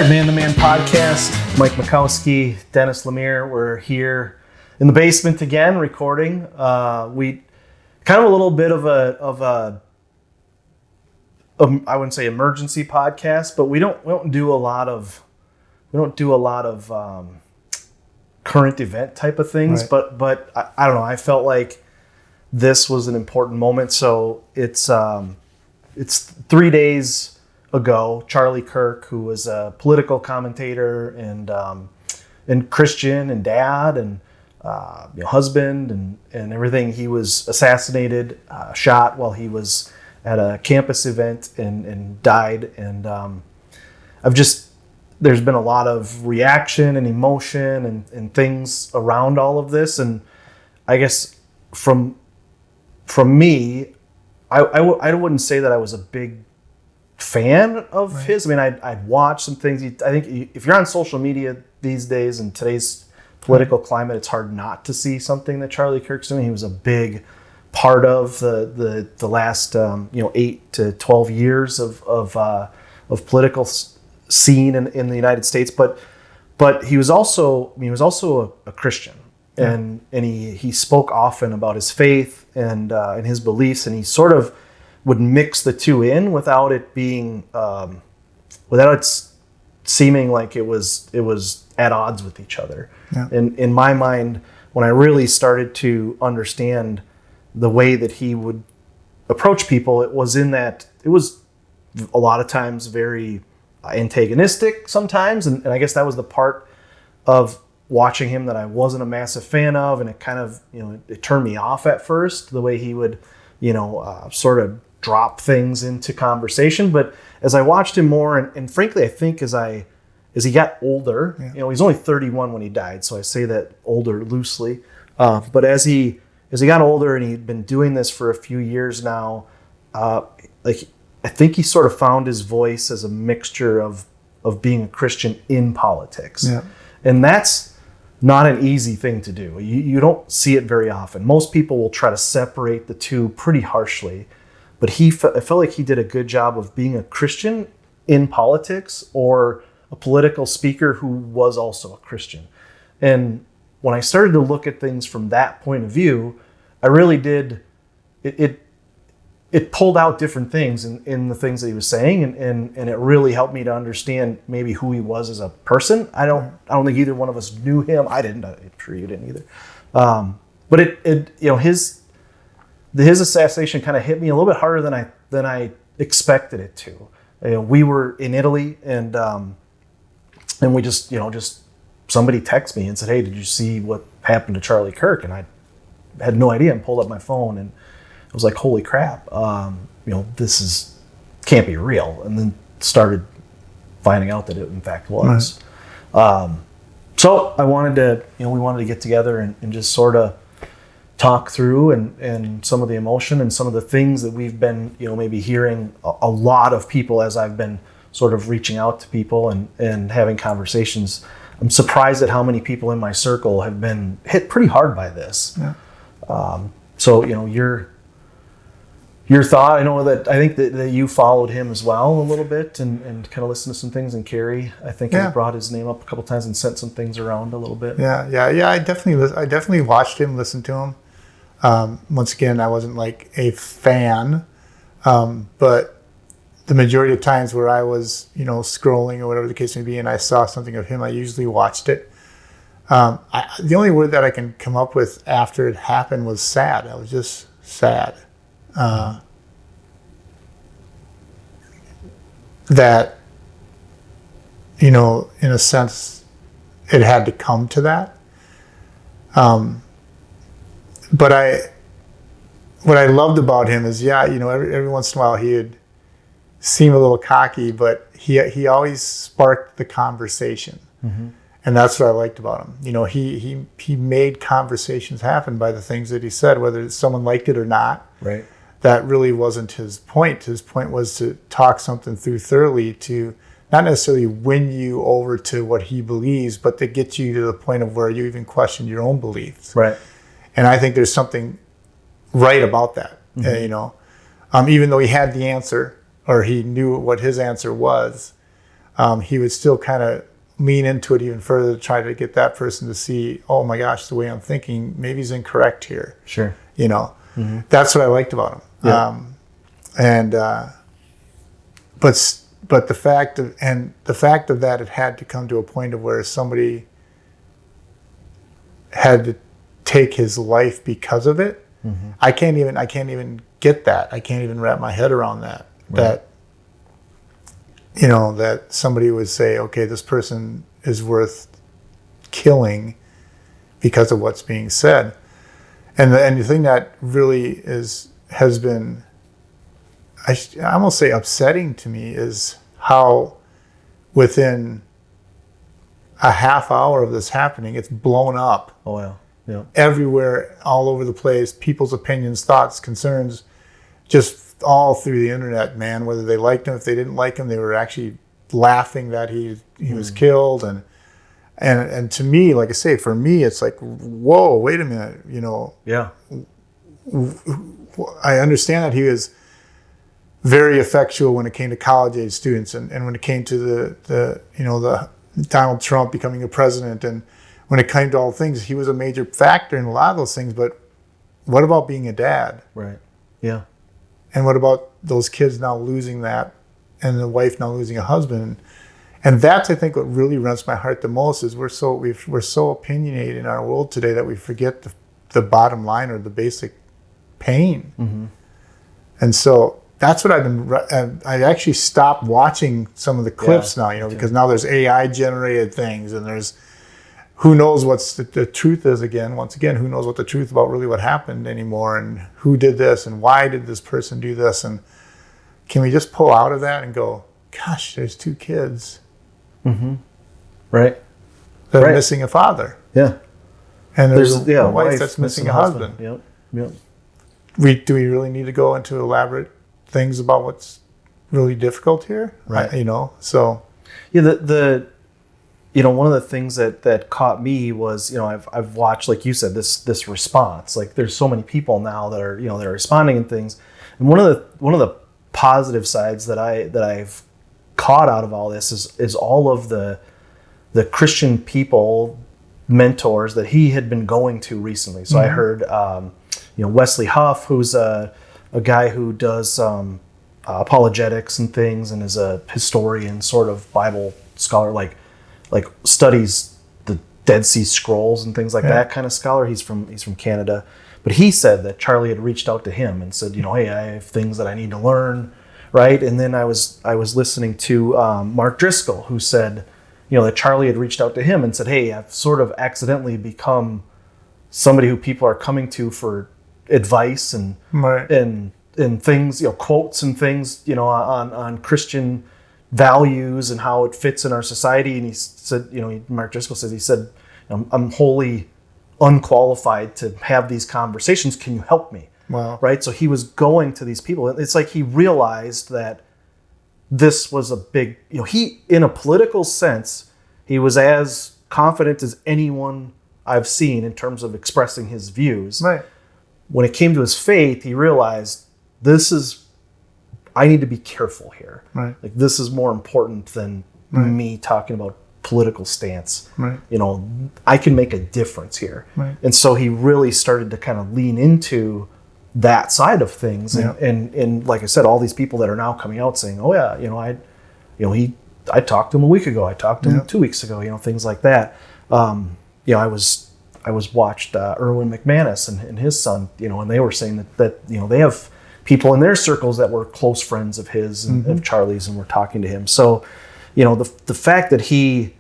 right, Man to Man podcast. Mike Mikowski, Dennis Lemire. We're here in the basement again, recording. We kind of a little bit of a I wouldn't say emergency podcast, but we don't do a lot of current event type of things. Right. But I don't know. I felt like this was an important moment. So it's 3 days ago, Charlie Kirk, who was a political commentator and Christian and dad and husband and everything, he was assassinated, shot while he was at a campus event and died. And there's been a lot of reaction and emotion and things around all of this. And I guess from me, I wouldn't say that I was a big fan of his. I mean, I'd watched some things. I think if you're on social media these days in today's political climate, it's hard not to see something that Charlie Kirk's doing. He was a big part of the last 8 to 12 years of political scene in the United States. But he was also a Christian, and he spoke often about his faith and his beliefs, and he sort of would mix the two in without it being without it seeming like it was at odds with each other. Yeah. And in my mind, when I really started to understand the way that he would approach people, it was a lot of times very antagonistic sometimes, and I guess that was the part of watching him that I wasn't a massive fan of, and it kind of it turned me off at first, the way he would sort of drop things into conversation. But as I watched him more, and frankly, I think as he got older, he's only 31 when he died, so I say that older loosely. But as he got older and he'd been doing this for a few years now, I think he sort of found his voice as a mixture of being a Christian in politics. Yeah. And that's not an easy thing to do. You don't see it very often. Most people will try to separate the two pretty harshly. But I felt like he did a good job of being a Christian in politics, or a political speaker who was also a Christian. And when I started to look at things from that point of view, I really did. It pulled out different things in the things that he was saying, and it really helped me to understand maybe who he was as a person. I don't think either one of us knew him. I didn't. I'm sure you didn't either. But his assassination kind of hit me a little bit harder than I expected it to. We were in Italy, and we just somebody texted me and said, "Hey, did you see what happened to Charlie Kirk?" And I had no idea, and pulled up my phone, and I was like, "Holy crap! This can't be real." And then started finding out that it in fact was. Right. So we wanted to get together and just sort of talk through and some of the emotion and some of the things that we've been maybe hearing a lot of people as I've been sort of reaching out to people and having conversations. I'm surprised at how many people in my circle have been hit pretty hard by this. Yeah. So your thought, I think that you followed him as well a little bit and kind of listened to some things, and Carrie, I think, has brought his name up a couple times and sent some things around a little bit. Yeah. I definitely watched him, listened to him. Once again, I wasn't like a fan, but the majority of times where I was, scrolling or whatever the case may be, and I saw something of him, I usually watched it. The only word that I can come up with after it happened was sad. I was just sad. That, in a sense, it had to come to that. But what I loved about him is, every once in a while he'd seem a little cocky, but he always sparked the conversation. Mm-hmm. And that's what I liked about him. He made conversations happen by the things that he said, whether someone liked it or not. Right. That really wasn't his point. His point was to talk something through thoroughly, to not necessarily win you over to what he believes, but to get you to the point of where you even question your own beliefs. Right. And I think there's something right about that. Mm-hmm. Even though he had the answer, or he knew what his answer was, he would still kind of lean into it even further to try to get that person to see, oh my gosh, the way I'm thinking, maybe he's incorrect here. Sure. That's what I liked about him. Yeah. But the fact of that, it had to come to a point of where somebody had to take his life because of it. Mm-hmm. I can't even get that. I can't even wrap my head around that. Right. That somebody would say, okay, this person is worth killing because of what's being said. And the thing that really has been, I almost say upsetting to me, is how within a half hour of this happening, it's blown up. Oh, yeah. Yeah. Everywhere, all over the place, people's opinions, thoughts, concerns, just all through the internet, man. Whether they liked him, if they didn't like him, they were actually laughing that he was killed. And to me, like I say, for me, it's like, whoa, wait a minute, Yeah. I understand that he was very effectual when it came to college age students, and when it came to the Donald Trump becoming a president, and when it came to all things, he was a major factor in a lot of those things. But what about being a dad? Right. Yeah. And what about those kids now losing that, and the wife now losing a husband? And that's, I think, what really rents my heart the most, is we're so opinionated in our world today that we forget the bottom line, or the basic pain. Mm-hmm. And so that's what I've been. I actually stopped watching some of the clips now, because now there's AI generated things, and there's who knows what's the truth is again. Once again, who knows what the truth about really what happened anymore, and who did this, and why did this person do this? And can we just pull out of that and go, gosh, there's 2 kids, mm-hmm. right, that are missing a father. Yeah, and there's a wife that's missing a husband. Yep. Yep. Do we really need to go into elaborate things about what's really difficult here? Right. So. Yeah, one of the things that caught me was, I've watched, like you said, this response. Like, there's so many people now that are, they're responding and things. And one of the positive sides that I've caught out of all this is all of the Christian people, mentors that he had been going to recently. So I heard, Wesley Huff, who's a guy who does apologetics and things, and is a historian, sort of Bible scholar, like studies the Dead Sea Scrolls and things like that kind of scholar. He's from Canada, but he said that Charlie had reached out to him and said, hey, I have things that I need to learn, right? And then I was listening to Mark Driscoll, who said, that Charlie had reached out to him and said, hey, I've sort of accidentally become somebody who people are coming to for advice and things, quotes and things, on Christian values and how it fits in our society. And he said, Mark Driscoll says, he said, I'm wholly unqualified to have these conversations. Can you help me? Wow. Right. So he was going to these people. It's like he realized that this was a big, he, in a political sense, he was as confident as anyone I've seen in terms of expressing his views. Right. When it came to his faith, he realized I need to be careful here. Right. Like, this is more important than me talking about political stance. Right. I can make a difference here. Right. And so he really started to kind of lean into that side of things. Yeah. And like I said, all these people that are now coming out saying, oh yeah, I talked to him a week ago. I talked to him 2 weeks ago, things like that. I was watched Erwin McManus and his son, and they were saying that they have people in their circles that were close friends of his and of Charlie's, and were talking to him. So, the fact that he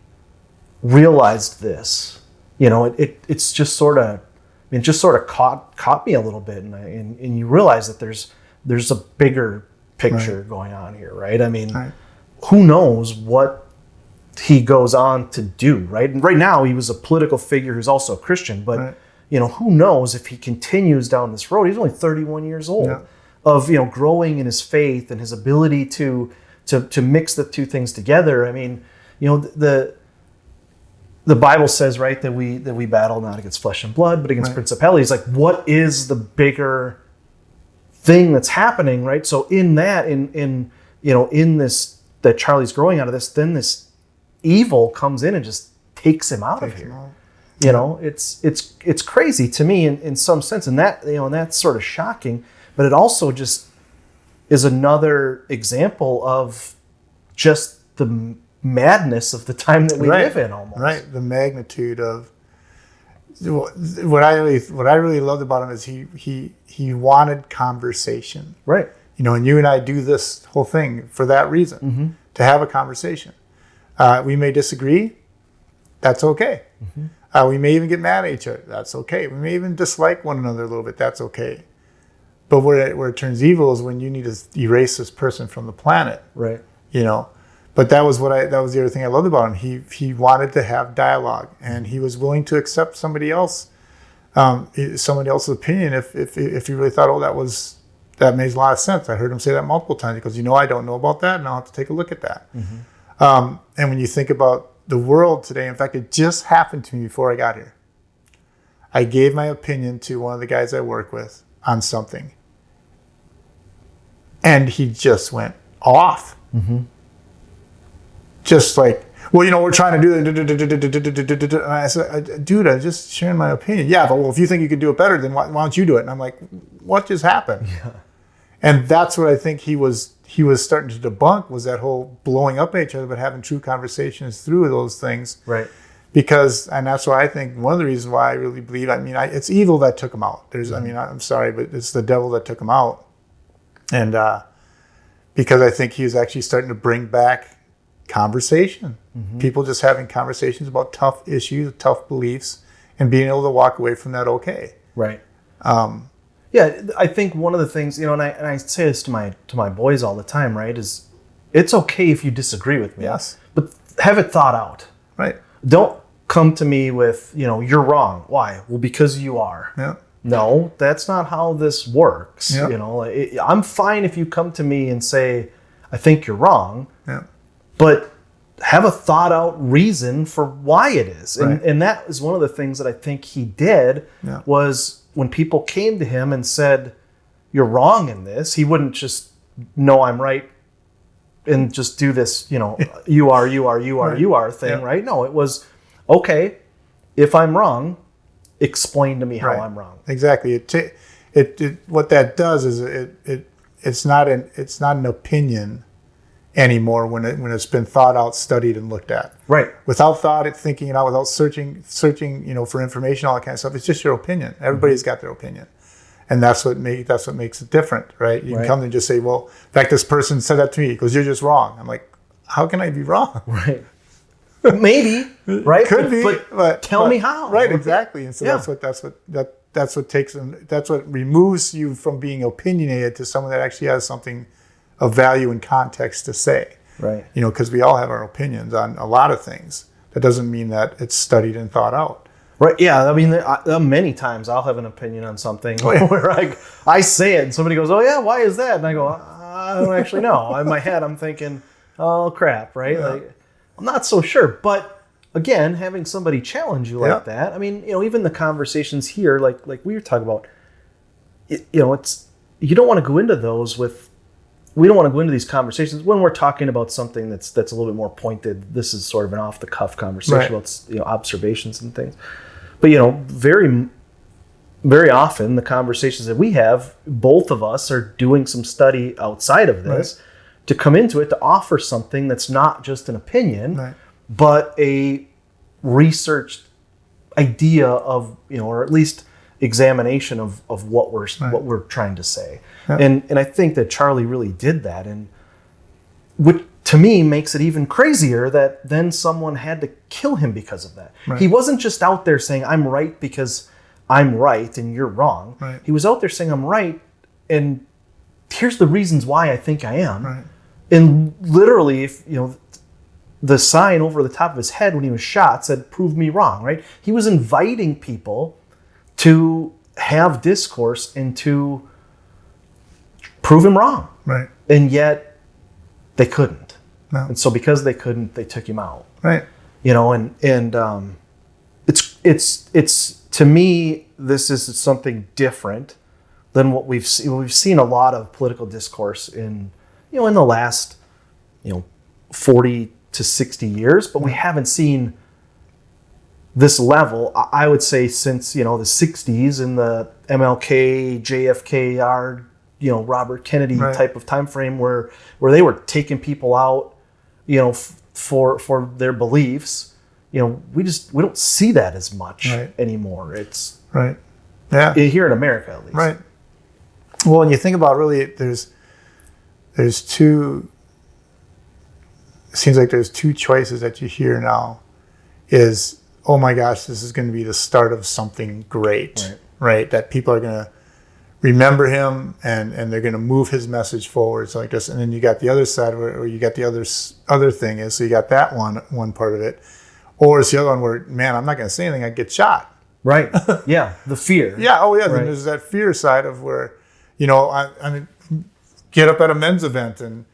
realized this, it's just sort of, caught me a little bit, and you realize that there's a bigger picture going on here, right? I mean, who knows what he goes on to do, right? And right now he was a political figure who's also a Christian, but who knows if he continues down this road. He's only 31 years old. Yeah. Of growing in his faith and his ability to mix the two things together. I mean, the Bible says, right, that we battle not against flesh and blood, but against principalities. Like, what is the bigger thing that's happening, right? So in that, in this that Charlie's growing out of this, then this evil comes in and just takes him out of here. You know, it's crazy to me in some sense, and that, you know, and that's sort of shocking, but it also just is another example of just the madness of the time that we live in, almost. Right, the magnitude of what I really loved about him is he wanted conversation. Right. You know, and you and I do this whole thing for that reason, to have a conversation. We may disagree. That's okay. We may even get mad at each other. That's okay. We may even dislike one another a little bit. That's okay. But where it turns evil is when you need to erase this person from the planet. Right. You know, but that was the other thing I loved about him. He wanted to have dialogue, and he was willing to accept somebody else's opinion if he really thought, that makes a lot of sense. I heard him say that multiple times. He goes, you know, I don't know about that, and I'll have to take a look at that. And when you think about the world today, in fact, it just happened to me before I got here. I gave my opinion to one of the guys I work with on something, and he just went off. Just like, well, you know, we're trying to do that. And I said, dude, I'm just sharing my opinion. Yeah, but well, if you think you could do it better, then why don't you do it? And I'm like, what just happened? Yeah. And that's what I think he was starting to debunk, was that whole blowing up at each other, but having true conversations through those things. Right. And that's why I think one of the reasons why I really believe, it's evil that took him out. I'm sorry, but it's the devil that took him out. And because I think he was actually starting to bring back conversation. People just having conversations about tough issues, tough beliefs, and being able to walk away from that okay. Right. Yeah, I think one of the things, you know, and I say this to my boys all the time, right, is it's okay if you disagree with me. Yes. But have it thought out. Right. Don't come to me with, you know, you're wrong. Why? Well, because you are. Yeah. No, that's not how this works. Yeah. You know, I'm fine if you come to me and say, I think you're wrong. Yeah. But have a thought out reason for why it is. Right. And that is one of the things that I think he did, was when people came to him and said, you're wrong in this, he wouldn't just, no, I'm right, and just do this, you know, you are thing, right? No, it was, okay, if I'm wrong, explain to me how I'm wrong. Exactly. It what that does is it's not an opinion anymore when it's been thought out, studied, and looked at. Right. Without thought, thinking it out, without searching, you know, for information, all that kind of stuff. It's just your opinion. Everybody's got their opinion, and that's what makes it different, right? You can come and just say, well, in fact, this person said that to me. He goes, you're just wrong. I'm like, how can I be wrong? Right. Maybe. Right. Could be. But tell me how. Right. Exactly. And so that's what removes you from being opinionated to someone that actually has something of value and context to say. Right. You know, because we all have our opinions on a lot of things. That doesn't mean that it's studied and thought out. Right. Yeah. I mean, many times I'll have an opinion on something where I say it and somebody goes, "Oh yeah, why is that?" And I go, "I don't actually know." In my head, I'm thinking, "Oh crap!" Right? Yeah. Like, I'm not so sure. But again, having somebody challenge you like that, I mean, you know, even the conversations here, like we were talking about, you know, you don't want to go into those with. We don't want to go into these conversations when we're talking about something that's a little bit more pointed. This is sort of an off-the-cuff conversation about, you know, observations and things. But, you know, very, very often the conversations that we have, both of us are doing some study outside of this to come into it to offer something that's not just an opinion, but a researched idea of, you know, or at least examination of what we're trying to say. And I think that Charlie really did that, and which to me makes it even crazier that then someone had to kill him because of that. Right. He wasn't just out there saying, I'm right because I'm right and you're wrong. Right. He was out there saying, I'm right, and here's the reasons why I think I am. Right. And literally, if you know, the sign over the top of his head when he was shot said, prove me wrong, right? He was inviting people to have discourse and to prove him wrong. Right. And yet they couldn't. No. And so because they couldn't, they took him out. Right. You know, and it's to me, this is something different than what we've seen. We've seen a lot of political discourse in the last, 40 to 60 years, but we haven't seen this level, I would say, since, the 60s in the MLK, JFK, Robert Kennedy type of time frame where they were taking people out, for their beliefs. We don't see that as much anymore. It's here in America, at least. Right. Well, when you think about really, there's two. It seems like there's two choices that you hear now. Is, oh my gosh, this is going to be the start of something great, right? That people are going to remember him and they're going to move his message forward. So like this, and then you got the other side where you got the other thing is, so you got that one part of it, or it's the other one where, man, I'm not going to say anything, I get shot. Right. Yeah. The fear. Yeah. Oh yeah. Then there's that fear side of where, I mean, get up at a men's event and,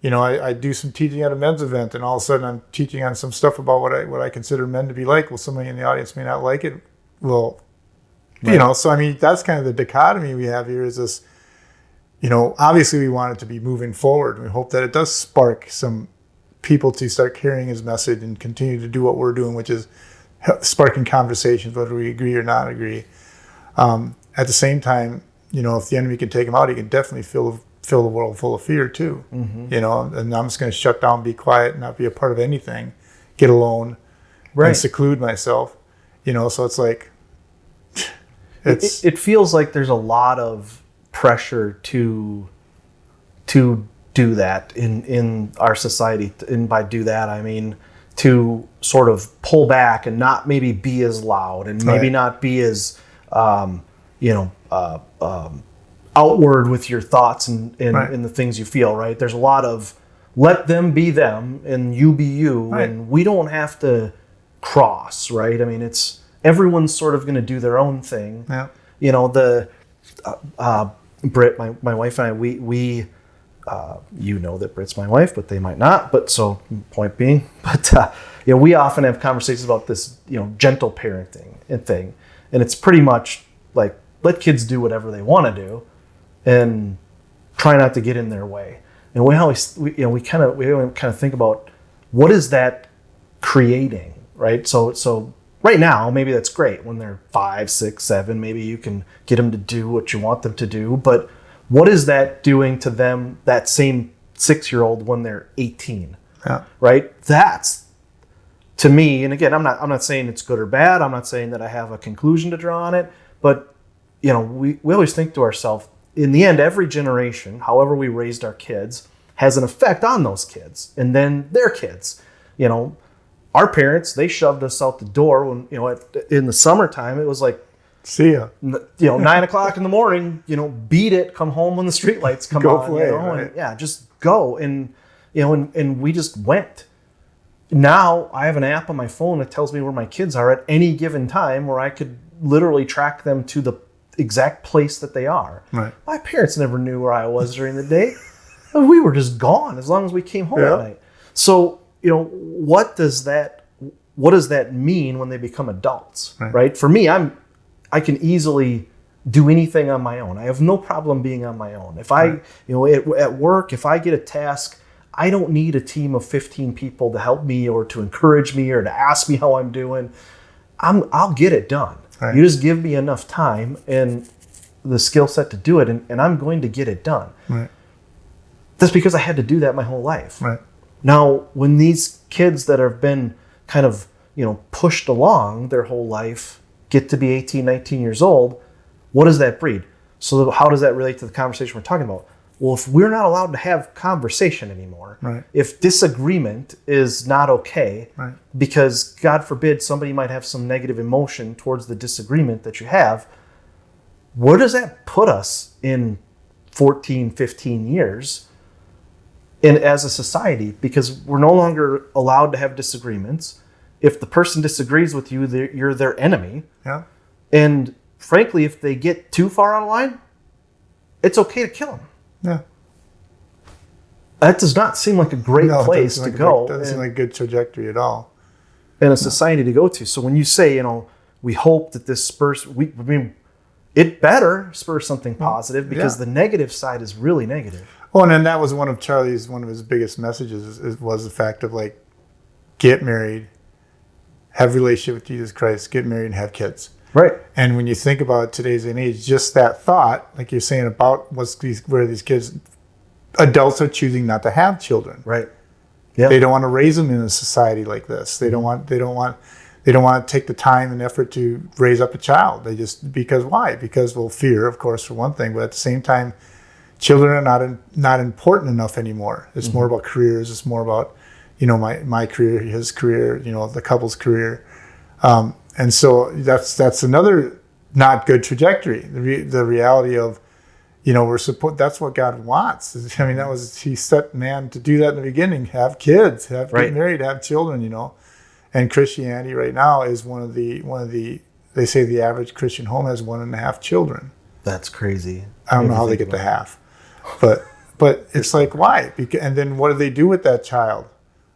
I do some teaching at a men's event, and all of a sudden I'm teaching on some stuff about what I consider men to be like. Well, somebody in the audience may not like it. Well, so I mean, that's kind of the dichotomy we have here is this, obviously we want it to be moving forward. We hope that it does spark some people to start carrying his message and continue to do what we're doing, which is sparking conversations, whether we agree or not agree. At the same time, if the enemy can take him out, he can definitely fill the world full of fear too. Mm-hmm. And I'm just going to shut down, be quiet, not be a part of anything, get alone, and seclude myself. So it's like, it feels like there's a lot of pressure to do that in our society. And by do that, I mean to sort of pull back and not maybe be as loud and maybe not be as, outward with your thoughts and the things you feel, right? There's a lot of let them be them and you be you, and we don't have to cross, right? I mean, it's everyone's sort of going to do their own thing. Yeah. Britt, my wife and I, we that Britt's my wife, but they might not. But so point being, we often have conversations about this, gentle parenting and thing, and it's pretty much like let kids do whatever they want to do, and try not to get in their way. And we kind of think about what is that creating, right? So right now, maybe that's great when they're 5, 6, 7. Maybe you can get them to do what you want them to do. But what is that doing to them, that same 6-year-old, when they're 18? Yeah. Right? That's, to me, and again, I'm not saying it's good or bad. I'm not saying that I have a conclusion to draw on it. But we always think to ourselves, in the end, every generation, however we raised our kids, has an effect on those kids and then their kids. Our parents, they shoved us out the door when, in the summertime, it was like, see ya. 9:00 in the morning, beat it, come home when the streetlights come on. Play, right? And just go. And, and we just went. Now I have an app on my phone that tells me where my kids are at any given time, where I could literally track them to the exact place that they are. Right. My parents never knew where I was during the day. We were just gone as long as we came home at night. So, what does that mean when they become adults? Right? For me, I can easily do anything on my own. I have no problem being on my own. If I, at work, if I get a task, I don't need a team of 15 people to help me or to encourage me or to ask me how I'm doing. I'll get it done. Right. You just give me enough time and the skill set to do it, and I'm going to get it done. Right. That's because I had to do that my whole life. Right. Now, when these kids that have been kind of, pushed along their whole life get to be 18, 19 years old, what does that breed? So how does that relate to the conversation we're talking about? Well, if we're not allowed to have conversation anymore, if disagreement is not okay, because God forbid somebody might have some negative emotion towards the disagreement that you have, where does that put us in 14, 15 years as a society? Because we're no longer allowed to have disagreements. If the person disagrees with you, you're their enemy. Yeah. And frankly, if they get too far out of line, it's okay to kill them. Yeah. That does not seem like a great place to go. It doesn't seem like a good trajectory at all. And a society to go to. So when you say, we hope that this spurs, it better spur something positive, because the negative side is really negative. Well, and then that was one of his biggest messages was the fact of like, get married, have a relationship with Jesus Christ, get married and have kids. Right. And when you think about today's day and age, just that thought, like you're saying about where these kids, adults are choosing not to have children. Right. Yeah. They don't want to raise them in a society like this. They don't want to take the time and effort to raise up a child. They just, because why? Because, well, fear, of course, for one thing, but at the same time, children are not important enough anymore. It's more about careers. It's more about, my career, his career, the couple's career. And so that's another not good trajectory. The reality of, that's what God wants. I mean, he set man to do that in the beginning, have kids, get married, have children, And Christianity right now is one of the, they say the average Christian home has 1.5 children. That's crazy. I don't know how they get to half, but it's like, why? And then what do they do with that child?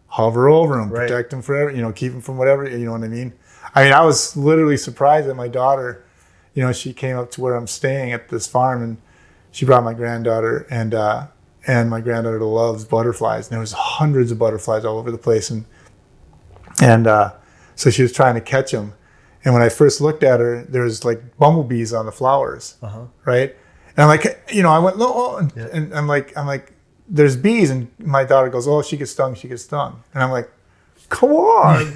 Hover over him, protect him forever, keep him from whatever, you know what I mean? I was literally surprised that my daughter, she came up to where I'm staying at this farm, and she brought my granddaughter, and my granddaughter loves butterflies, and there was hundreds of butterflies all over the place, and so she was trying to catch them. And when I first looked at her, there was like bumblebees on the flowers, right? And I'm like, I went, no, and I'm like, there's bees, and my daughter goes, oh, she gets stung, and I'm like, come on.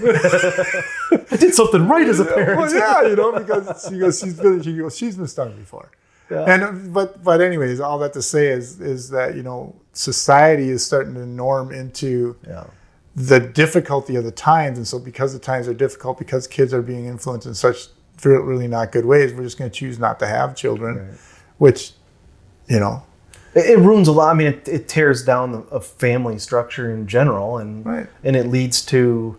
I did something right as a parent. Well, yeah, because she's been stung before. Yeah. And but anyways, all that to say is that society is starting to norm into the difficulty of the times, and so because the times are difficult, because kids are being influenced in such really not good ways, we're just going to choose not to have children, which it ruins a lot. I mean, it tears down a family structure in general, and it leads to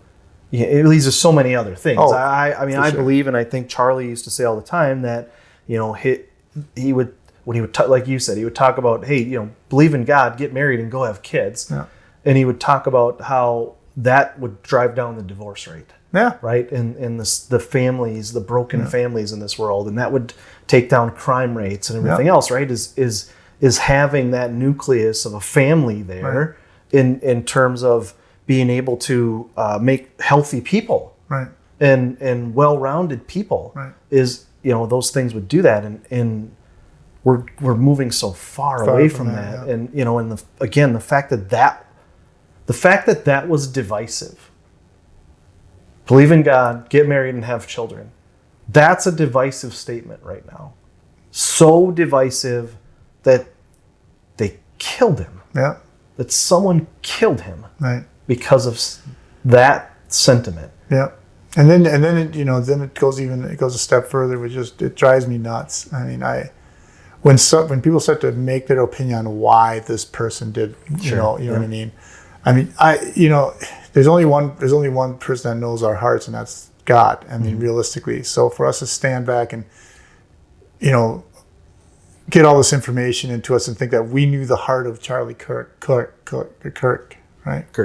so many other things. Oh, I believe, and I think Charlie used to say all the time that he would, when he would like you said, he would talk about, hey, believe in God, get married, and go have kids. Yeah. And he would talk about how that would drive down the divorce rate. Yeah. Right. And the families, the broken families in this world, and that would take down crime rates and everything else. Right. Is having that nucleus of a family there in terms of being able to make healthy people. Right. And well-rounded people. Right. Is those things would do that, and we're moving so far away from that. Yeah. And and the fact that was divisive. Believe in God, get married, and have children. That's a divisive statement right now. So divisive that they killed him. Yeah. That someone killed him. Right. Because of that sentiment. Yeah. And then it goes a step further, which it drives me nuts. I mean, when people start to make their opinion on why this person did, you know what I mean? I mean, there's only one person that knows our hearts, and that's God. I mean, realistically. So for us to stand back and, get all this information into us and think that we knew the heart of Charlie Kirk, right? Kirk,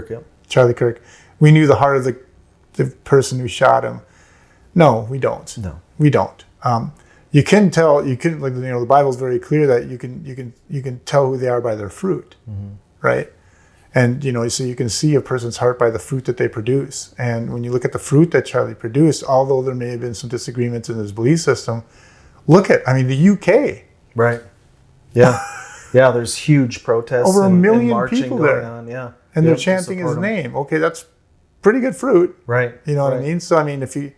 yeah. Charlie Kirk. We knew the heart of the person who shot him. No, we don't. No, we don't. You can tell. The Bible's very clear that you can tell who they are by their fruit, right? And so you can see a person's heart by the fruit that they produce. And when you look at the fruit that Charlie produced, although there may have been some disagreements in his belief system, the UK, right? Yeah, yeah. There's huge protests. Over 1 million people going there. On, yeah. And they're chanting his name. Okay, that's pretty good fruit, right? You know what I mean? So I mean, if you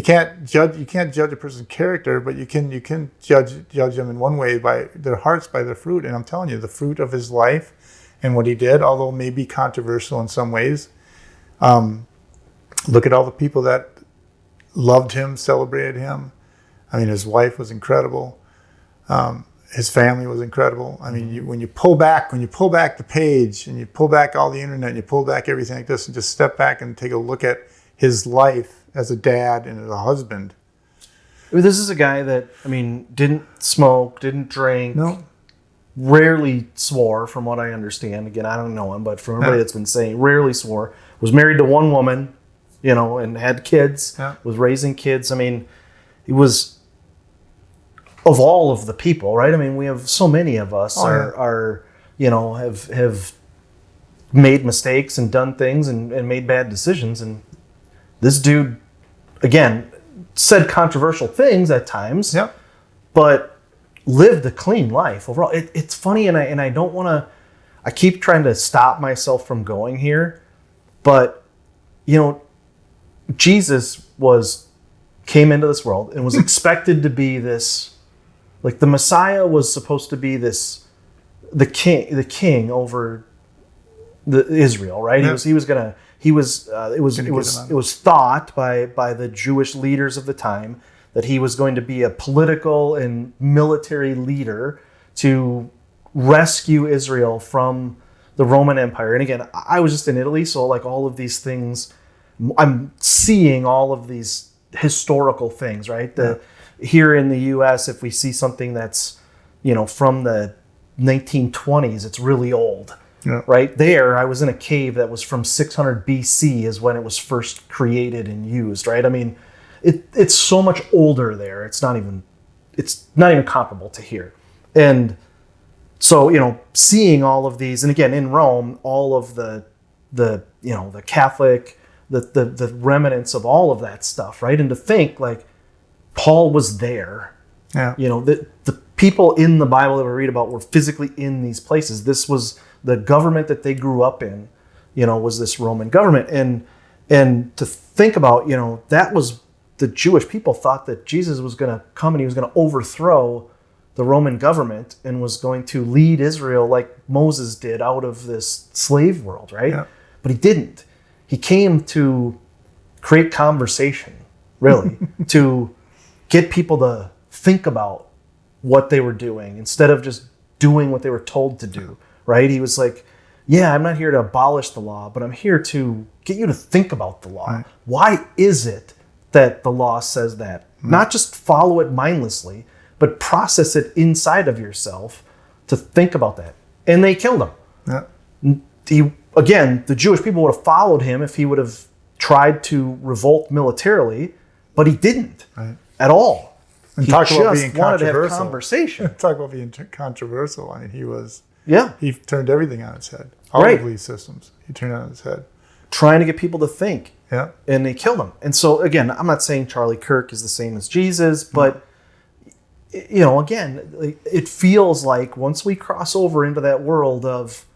can't judge a person's character, but you can judge them in one way by their hearts, by their fruit. And I'm telling you, the fruit of his life and what he did, although it may be controversial in some ways, look at all the people that loved him, celebrated him. I mean, his wife was incredible. His family was incredible. I mean, when you pull back the page and you pull back all the internet and you pull back everything like this and just step back and take a look at his life as a dad and as a husband. This is a guy that, didn't smoke, didn't drink, rarely swore, from what I understand. Again, I don't know him, but from everybody that's been saying, rarely swore. Was married to one woman, and had kids, was raising kids. I mean, he was... Of all of the people, right? I mean, we have so many of us are have made mistakes and done things and made bad decisions. And this dude, again, said controversial things at times, but lived a clean life overall. It's funny, and I don't want to. I keep trying to stop myself from going here, but Jesus came into this world and was expected to be this, like the Messiah was supposed to be this, the king over the Israel, right? Yeah. It was thought by the Jewish leaders of the time that he was going to be a political and military leader to rescue Israel from the Roman Empire. And again, I was just in Italy, so like all of these things, I'm seeing all of these historical things, right? Here in the U.S., if we see something that's, from the 1920s, it's really old. Yeah. Right there, I was in a cave that was from 600 BC is when it was first created and used. Right, I mean, it's so much older there. It's not even comparable to here. And so seeing all of these, and again in Rome, all of the Catholic, the remnants of all of that stuff, right? And to think like Paul was there. Yeah. The people in the Bible that we read about were physically in these places. This was the government that they grew up in, was this Roman government. And to think about, that was the Jewish people thought that Jesus was going to come and he was going to overthrow the Roman government and was going to lead Israel like Moses did out of this slave world, right? Yeah. But he didn't. He came to create conversation, really, to get people to think about what they were doing instead of just doing what they were told to do. Right? He was like, yeah, I'm not here to abolish the law, but I'm here to get you to think about the law. Right. Why is it that the law says that? Not just follow it mindlessly, but process it inside of yourself to think about that. And they killed him. Yeah. The Jewish people would have followed him if he would have tried to revolt militarily, but he didn't at all. And he talk just about being wanted to have conversation. Talk about being controversial. I mean, he was... Yeah. He turned everything on its head. All of these systems, he turned on its head. Trying to get people to think. Yeah. And they killed him. And so, again, I'm not saying Charlie Kirk is the same as Jesus, but, again, it feels like once we cross over into that world of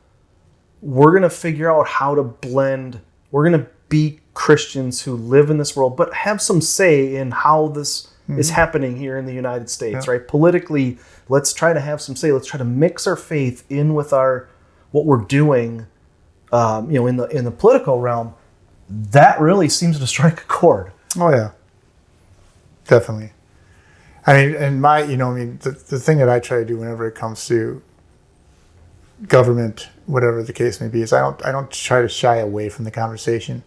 we're going to figure out how to blend, we're going to be Christians who live in this world, but have some say in how this is happening here in the United States, right? Politically, let's try to have some say. Let's try to mix our faith in with what we're doing, in the political realm. That really seems to strike a chord. Oh yeah, definitely. I mean, and the thing that I try to do whenever it comes to government, whatever the case may be, is I don't try to shy away from the conversation,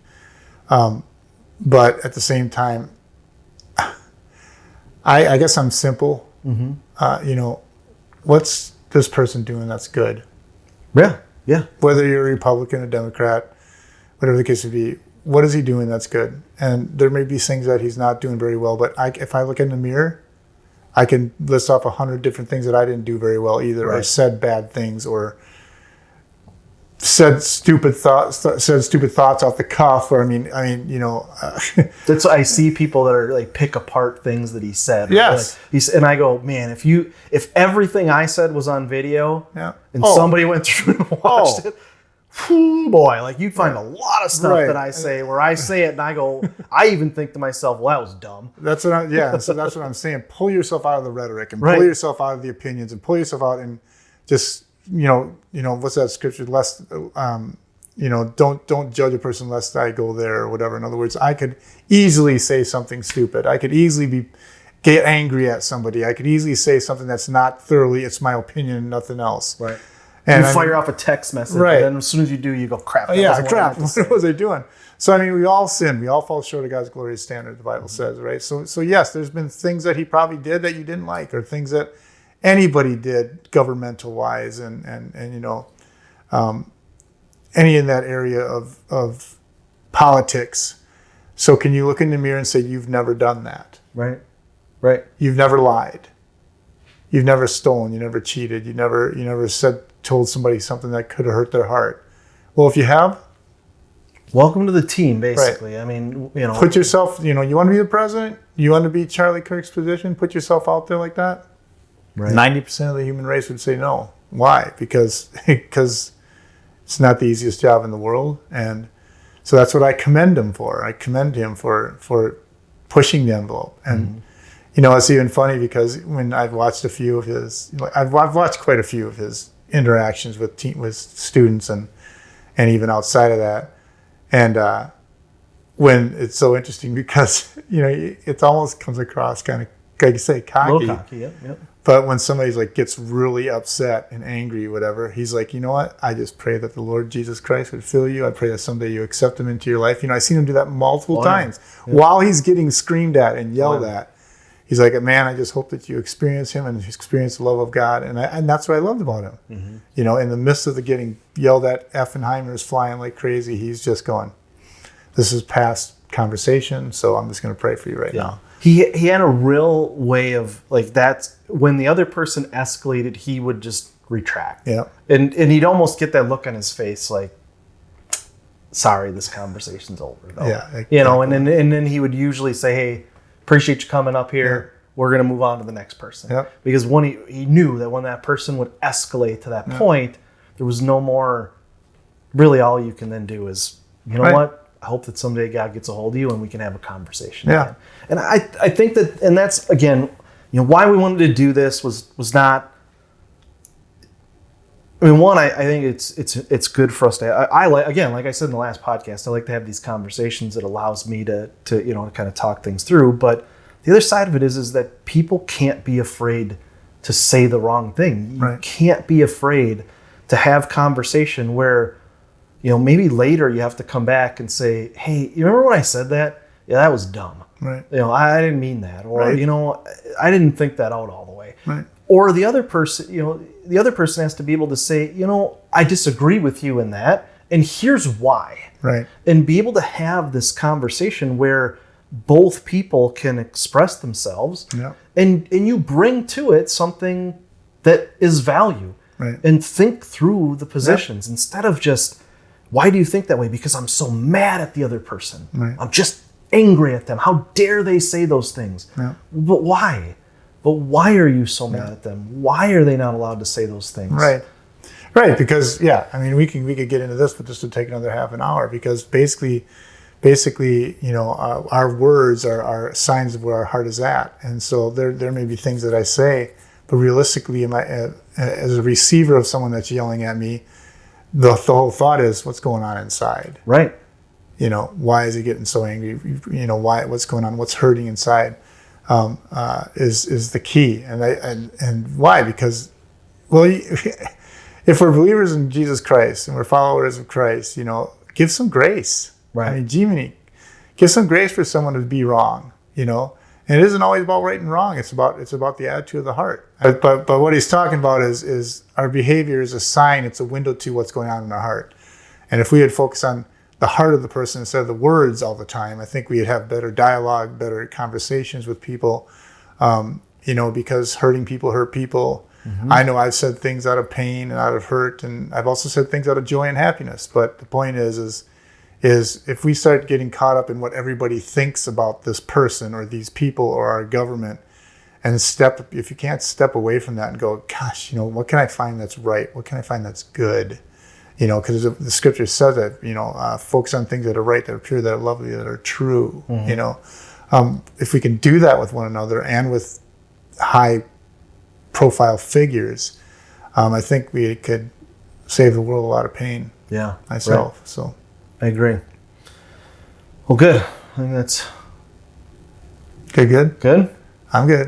but at the same time, I guess I'm simple. Mm-hmm. What's this person doing that's good? Yeah, yeah. Whether you're a Republican, a Democrat, whatever the case may be, what is he doing that's good? And there may be things that he's not doing very well, but if I look in the mirror, I can list off 100 different things that I didn't do very well either, or said bad things, or said stupid thoughts off the cuff, or that's why I see people that are like pick apart things that he said. Yes. Like and I go, man, if everything I said was on video and somebody went through and watched it, boy, like you'd find a lot of stuff that I say where I say it and I go, I even think to myself, well, that was dumb. That's what so that's what I'm saying. Pull yourself out of the rhetoric and pull yourself out of the opinions and pull yourself out and just what's that scripture? Lest, don't judge a person lest I go there or whatever. In other words, I could easily say something stupid. I could easily get angry at somebody. I could easily say something that's not thoroughly. It's my opinion and nothing else. Right. And you fire off a text message, and then as soon as you do, you go, crap. Crap. What was I doing? So we all sin. We all fall short of God's glorious standard. The Bible says, right? So yes, there's been things that he probably did that you didn't like, or things that anybody did governmental wise, and any in that area of politics. So can you look in the mirror and say you've never done that? Right. You've never lied. you've never stolen, you never cheated, you never told somebody something that could have hurt their heart. Well, if you have, welcome to the team, basically. Right. I mean, put yourself, you want to be the president, you want to be Charlie Kirk's position, put yourself out there like that. Right. 90% of the human race would say no. Why? Because it's not the easiest job in the world. And so that's what I commend him for. I commend him for pushing the envelope. And, it's even funny because when I've watched a few of his, I've watched quite a few of his interactions with students and even outside of that. And when it's so interesting because, it almost comes across kind of, like you say, cocky. A little cocky, yep. But when somebody's gets really upset and angry, whatever, he's like, you know what? I just pray that the Lord Jesus Christ would fill you. I pray that someday you accept him into your life. I've seen him do that multiple times while he's getting screamed at and yelled at. He's like, man, I just hope that you experience him and experience the love of God. And that's what I loved about him. In the midst of the getting yelled at, Effenheimers flying like crazy, he's just going, this is past conversation, so I'm just going to pray for you right now. He had a real way of that's when the other person escalated, he would just retract. Yeah. And he'd almost get that look on his face like, sorry, this conversation's over though. Yeah. Exactly. And then he would usually say, hey, appreciate you coming up here. Yeah. We're going to move on to the next person. Yep. Because when he knew that when that person would escalate to that point, there was no more, really all you can then do is, what? I hope that someday God gets a hold of you and we can have a conversation again. And I think that, and that's, again, why we wanted to do this was not, one, I think it's good for us to, I like, again, like I said in the last podcast, I like to have these conversations that allows me to kind of talk things through. But the other side of it is that people can't be afraid to say the wrong thing. You can't be afraid to have conversation where, maybe later you have to come back and say, hey, you remember when I said that? Yeah, that was dumb. Right. I didn't mean that. Or, I didn't think that out all the way. Right. Or the other person, has to be able to say, I disagree with you in that, and here's why. Right. And be able to have this conversation where both people can express themselves. Yeah. And you bring to it something that is value. Right. And think through the positions instead of just, why do you think that way? Because I'm so mad at the other person. Right. I'm just angry at them. How dare they say those things? Yeah. But why? But why are you so mad at them? Why are they not allowed to say those things? Right. Because we could get into this, but this would take another half an hour. Because basically, our words are signs of where our heart is at, and so there may be things that I say, but realistically, as a receiver of someone that's yelling at me, the whole thought is, what's going on inside? Right. Why is he getting so angry? What's going on? What's hurting inside? Is the key. And why? Because, if we're believers in Jesus Christ and we're followers of Christ, give some grace. Right. I mean, give some grace for someone to be wrong, And it isn't always about right and wrong. It's about the attitude of the heart. But what he's talking about is our behavior is a sign. It's a window to what's going on in our heart. And if we had focused on the heart of the person instead of the words all the time, I think we'd have better dialogue, better conversations with people. Because hurting people hurt people. Mm-hmm. I know I've said things out of pain and out of hurt, and I've also said things out of joy and happiness. But the point is if we start getting caught up in what everybody thinks about this person or these people or our government, and if you can't step away from that and go, gosh, what can I find that's right? What can I find that's good? Because the scripture says that, focus on things that are right, that are pure, that are lovely, that are true. Mm-hmm. If we can do that with one another and with high profile figures, I think we could save the world a lot of pain. Yeah. Myself. Right. So I agree. Well, good. I think that's okay. Good. Good. I'm good.